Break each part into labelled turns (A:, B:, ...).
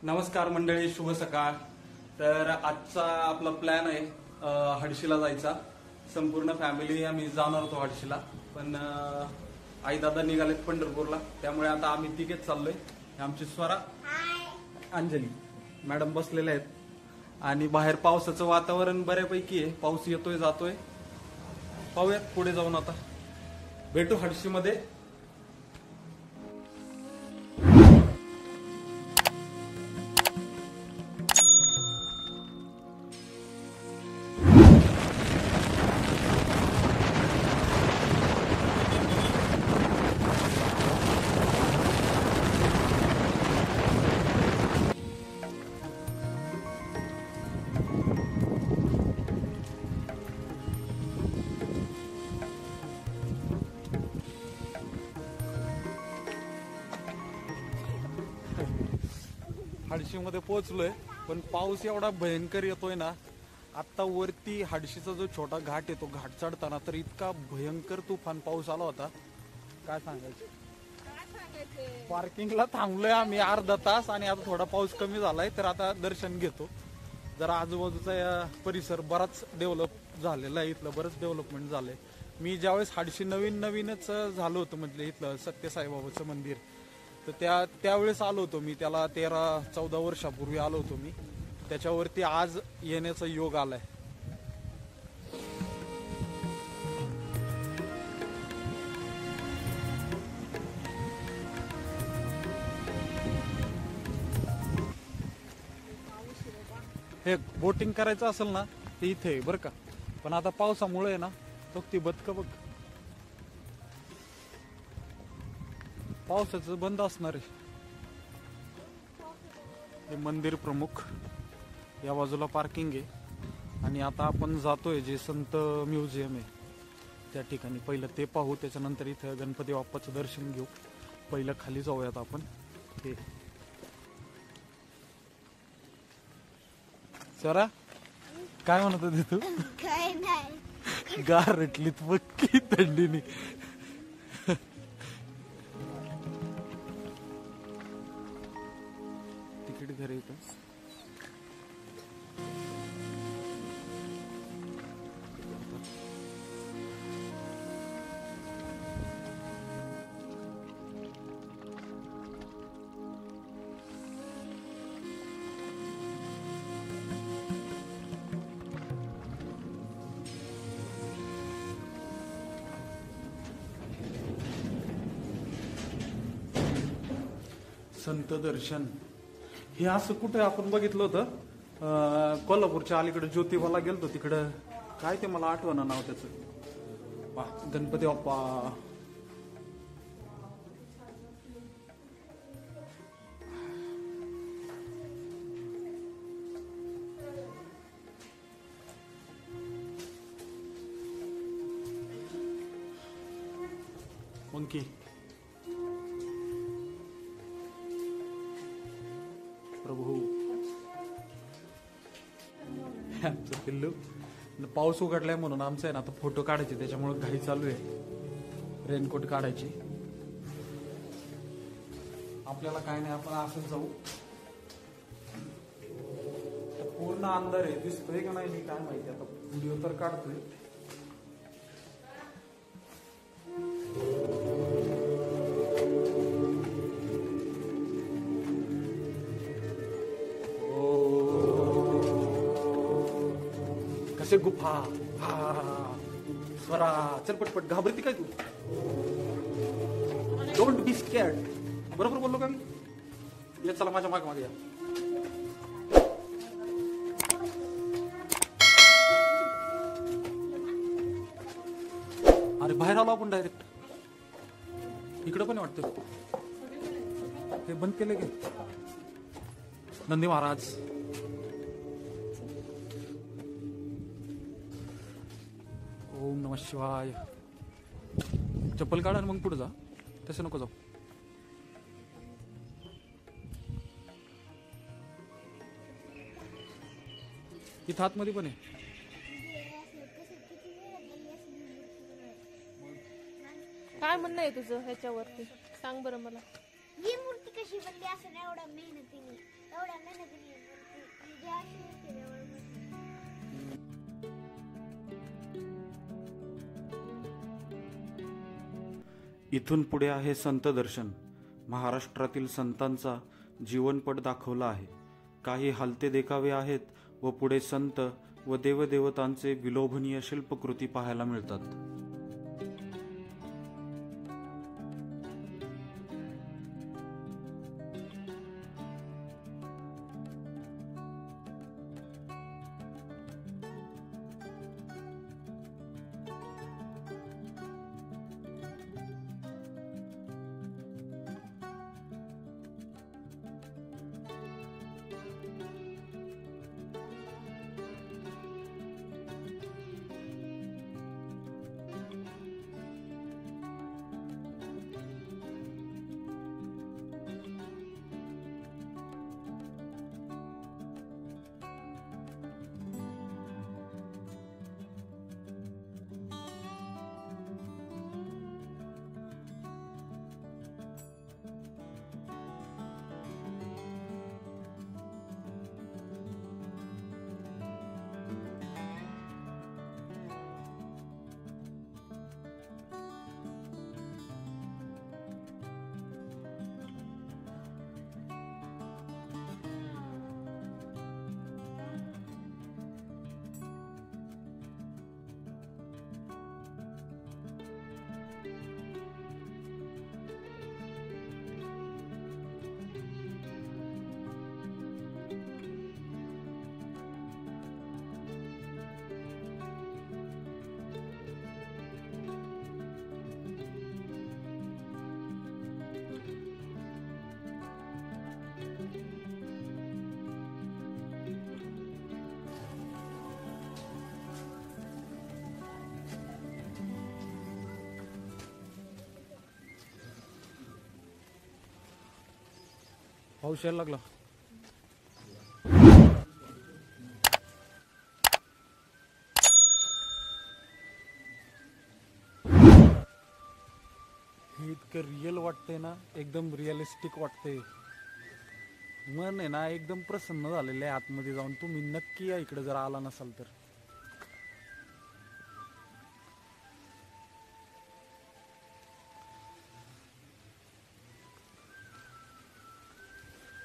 A: नमस्कार मंडळी, शुभ सकाळ। तर आजचा आपला प्लॅन आहे हडशीला जायचा। संपूर्ण फॅमिली आम्ही जाणार होतो हडशीला, पण आई दादा निघालेत पंढरपूरला, त्यामुळे आता आम्ही तिघेच चाललोय। आमची स्वरा, अंजली मॅडम बसलेले आहेत आणि बाहेर पावसाचं वातावरण बऱ्यापैकी आहे। पाऊस येतोय जातोय, पाहूयात पुढे जाऊन। आता भेटू हडशीमध्ये। हडशीमध्ये पोहोचलोय, पण पाऊस एवढा भयंकर येतोय ना। आता वरती हडशीचा जो छोटा घाट आहे, तो घाट चढताना तर इतका भयंकर तुफान पाऊस आला होता, काय सांगायचं। पार्किंगला थांबलोय आम्ही अर्धा तास आणि आता थोडा पाऊस कमी झालाय, तर आता दर्शन घेतो। जरा आजूबाजूचा परिसर बराच डेव्हलप झालेला आहे, इथलं बरंच डेव्हलपमेंट झालंय। मी ज्यावेळेस हडशी नवीनच झालो होतो, म्हणजे इथलं सत्यसाईबाबाचं मंदिर, तर त्यावेळेस आलो होतो मी। त्याला 13-14 वर्षापूर्वी आलो होतो मी, त्याच्यावरती आज येण्याचा योग आलाय। हे बोटिंग करायचं असेल ना, ते इथे आहे बरं का, पण आता पावसामुळे ना तो ती बदक बघ, पावसाचं बंद असणार आहे। हे मंदिर प्रमुख, या बाजूला पार्किंग आहे आणि आता आपण जातोय जे संत म्युझियम आहे त्या ठिकाणी। पहिलं ते पाहू, त्याच्यानंतर इथं गणपती बाप्पाचं दर्शन घेऊ। पहिलं खाली जाऊयात आपण। हे सरा काय म्हणत होती तू?
B: काय नाही,
A: गार रटलीत बक्की थंडीने। तिकीट घर येतं, संत दर्शन। हे असं कुठे आपण बघितलं होतं, कोल्हापूरच्या अलीकडे ज्योतिबाला गेलतो तिकडं, काय ते मला आठवणं नाव त्याचं। गणपती बाप्पा, मंकी प्रभू, आमचं पिल्लू। पाऊस उघडलाय म्हणून आमचं आहे ना आता फोटो काढायचे, त्याच्यामुळे घाई चालू आहे रेनकोट काढायची। आपल्याला काय नाही, आपण असंच जाऊ। पूर्ण अंधार आहे, दिसतोय का नाही काय माहिती, आता व्हिडिओ तर काढतोय। कसे गुफा, स्वरा चल पटपट, घाबरती काय तू? डोंट बी स्कॅर्ड, बरोबर बोललो का मी? या चला माझ्या मागे मागे या। अरे बाहेर आलो आपण डायरेक्ट, इकडं पण वाटतं। हे बंद केलं की नंदी महाराज। ओम नमः शिवाय। चप्पल काढा मग पुढे जा, तसं नको जाऊ। इथं आतमध्ये पण आहे।
B: काय म्हणणं आहे तुझं ह्याच्यावरती, सांग बरं मला।
C: ही मूर्ती कशी बनली असं एवढ्या मेहनतीने, एवढ्या इथून पुढे आहे संत दर्शन. महाराष्ट्रातील संतांचा जीवनपट दाखवला आहे. काही हालते देखावे आहेत व पुढे संत व देवदेवतांचे विलोभनीय शिल्पकृती पाहायला मिळतात.
A: पाऊस यायला लागला. हे इतकं रिअल वाटतंय ना, एकदम रिअलिस्टिक वाटतंय. मन आहे ना एकदम प्रसन्न झालेलं आहे आतमध्ये जाऊन. तुम्ही नक्की या इकडे जर आला नसाल तर.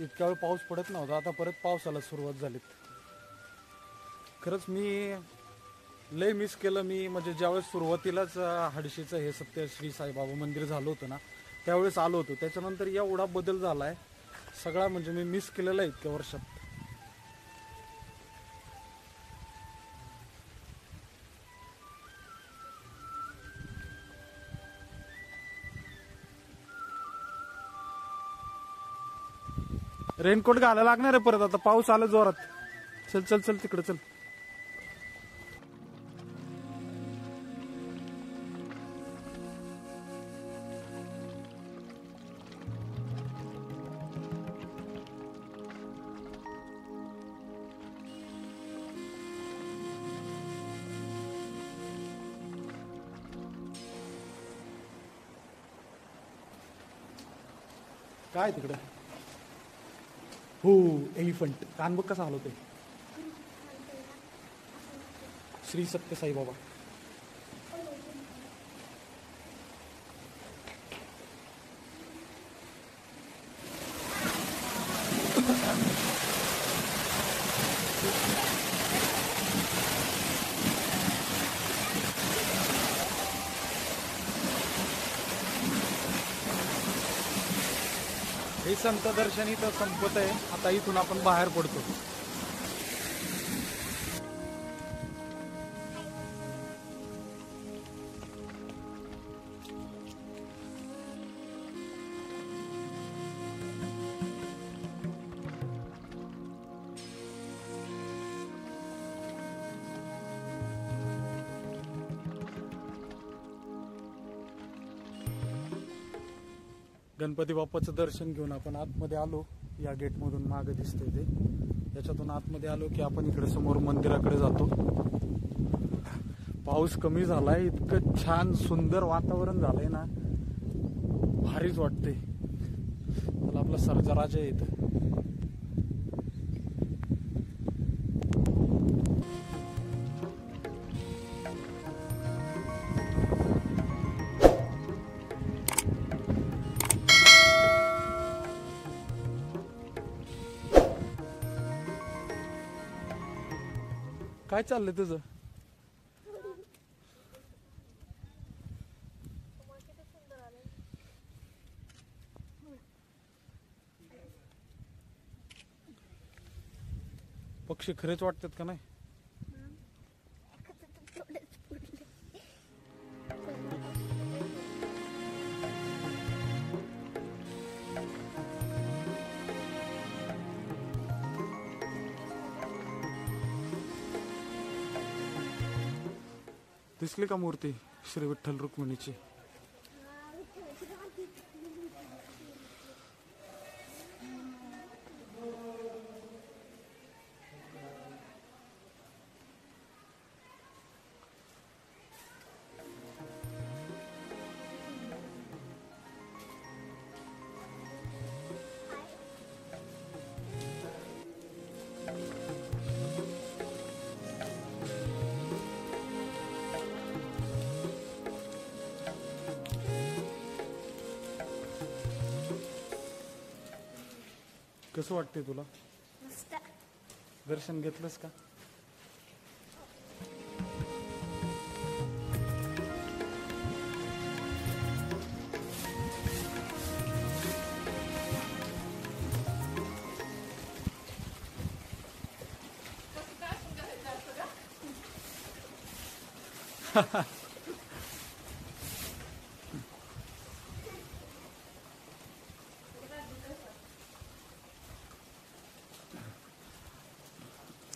A: इतका वेळ पाऊस पडत नव्हता, आता परत पावसाला सुरुवात झाली. खरंच मी लय मिस केलं. मी म्हणजे ज्यावेळेस सुरुवातीलाच हडशीचं हे सत्य श्री साईबाबा मंदिर झालं होतं ना, त्यावेळेस आलो होतो. त्याच्यानंतर एवढा बदल झालाय सगळा, म्हणजे मी मिस केलेला आहे इतक्या वर्षात. रेनकोट घालायला लागणार आहे परत, आता पाऊस आला जोरात. चल चल चल तिकडे चल. काय तिकडे? हो, एलिफंट. कान बघ कसा हलवते. श्री सत्य साईबाबा. हे संत दर्शन इथं संपत आहे. आता इथून आपण बाहेर पडतो. गणपती बाप्पाचं दर्शन घेऊन आपण आतमध्ये आलो. या गेटमधून मागे दिसतंय ते, याच्यातून आतमध्ये आलो की आपण इकडे समोर मंदिराकडे जातो. पाऊस कमी झालाय, इतकं छान सुंदर वातावरण झालंय ना, भारीच वाटते. मला आपला सर्जराज आहे इथं. काय चाललंय तुझं? पक्षी खरेच वाटतात का नाही? दिसली का मूर्ती श्री विठ्ठल रुक्मिणीची? कसं वाटते तुला?
B: मस्त.
A: दर्शन घेतलंस का?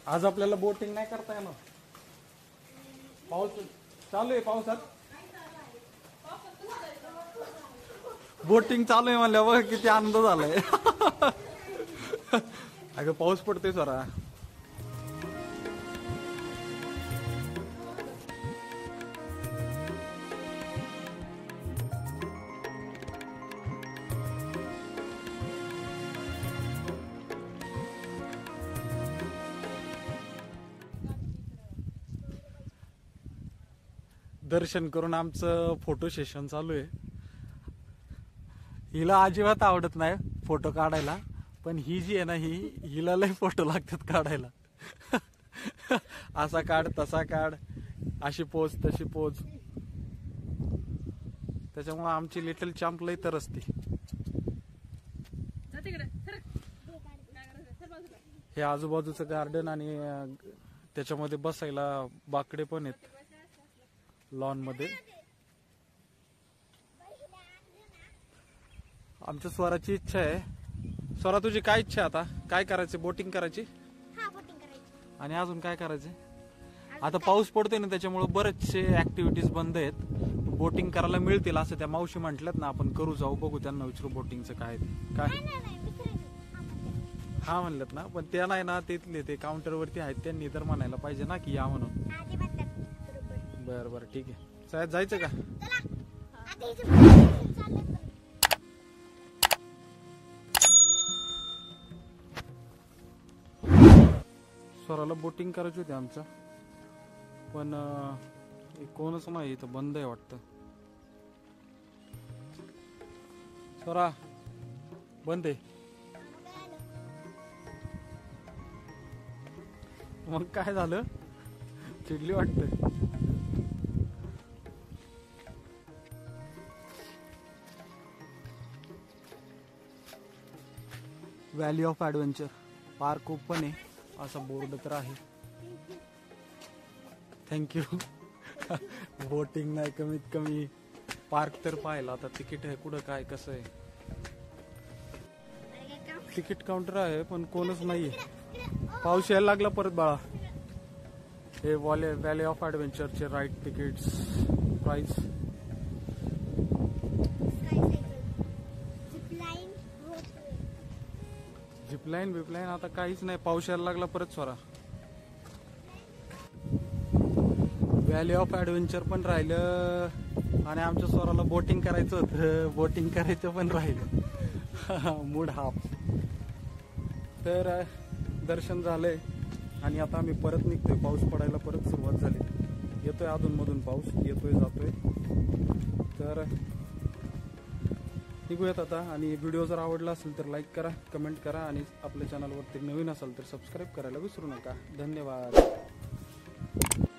A: आज आपल्याला बोटिंग नाही करता येणार. पाऊस चालू आहे. पावसात बोटिंग चालू आहे म्हणल्या बघ किती आनंद झालाय. अगं पाऊस पडतोय जरा. दर्शन करून आमचं फोटो सेशन चालू आहे. हिला अजिबात आवडत नाही फोटो काढायला, पण ही जी आहे ना हिला लय फोटो लागतात काढायला. असा काढ तसा काढ, अशी पोज तशी पोज. त्याच्यामुळे आमची लिटल चॅम्प लय तर असते. हे आजूबाजूचं गार्डन आणि त्याच्यामध्ये बसायला बाकडे पण आहेत लॉन मध्ये. आमच्या स्वराची इच्छा आहे. स्वरा तुझी काय इच्छा आता? काय करायचे? बोटिंग करायची आणि अजून काय करायचे? आता पाऊस पडतोय ना त्याच्यामुळे बरेचसे ऍक्टिव्हिटीज बंद आहेत. बोटिंग करायला मिळतील असं त्या मावशी म्हटल्यात ना. आपण करू जाऊ बघू, त्यांना विचारू बोटिंगचं काय काय. हा म्हणल्यात ना, पण त्या नाही ना तिथले ते काउंटर वरती आहेत, त्यांनी तर म्हणायला पाहिजे ना की या म्हणून. बर बर ठीक आहे. शाळेत जायचं का? स्वराला बोटिंग करायची होती आमचं, पण कोणच नाही इथं, बंद आहे वाटतं. स्वरा बंद आहे. मग काय झालं? चिडली वाटतं. Valley of adventure park open आहे असा बोर्ड तर आहे. थँक्यू. बोटिंग नाही, कमीत कमी पार्क तर पाहिला. आता तिकीट आहे कुठं काय कसं आहे? तिकीट काउंटर आहे पण कोणच नाहीये. पाऊस यायला लागला परत बाळा. हे व्हॅली ऑफ ॲडव्हेंचरचे राईड तिकीट्स प्राइस. झिपलाईन बिपलाईन आता काहीच नाही. पाऊस यायला लागला परत स्वरा. व्हॅली ऑफ ॲडव्हेंचर पण राहिलं आणि आमच्या स्वराला बोटिंग करायचं होतं. बोटिंग करायचं पण राहिलं. Mood half. तर दर्शन झालंय आणि आता आम्ही परत निघतोय. पाऊस पडायला परत सुरुवात झाली. येतोय अधून मधून पाऊस, येतोय जातोय. तर निघूयात आता. आणि व्हिडिओ जर आवडला असेल तर लाईक करा, कमेंट करा आणि आपल्या चॅनलवरती नवीन असाल तर सबस्क्राईब करायला विसरू नका. धन्यवाद.
C: धन्यवाद.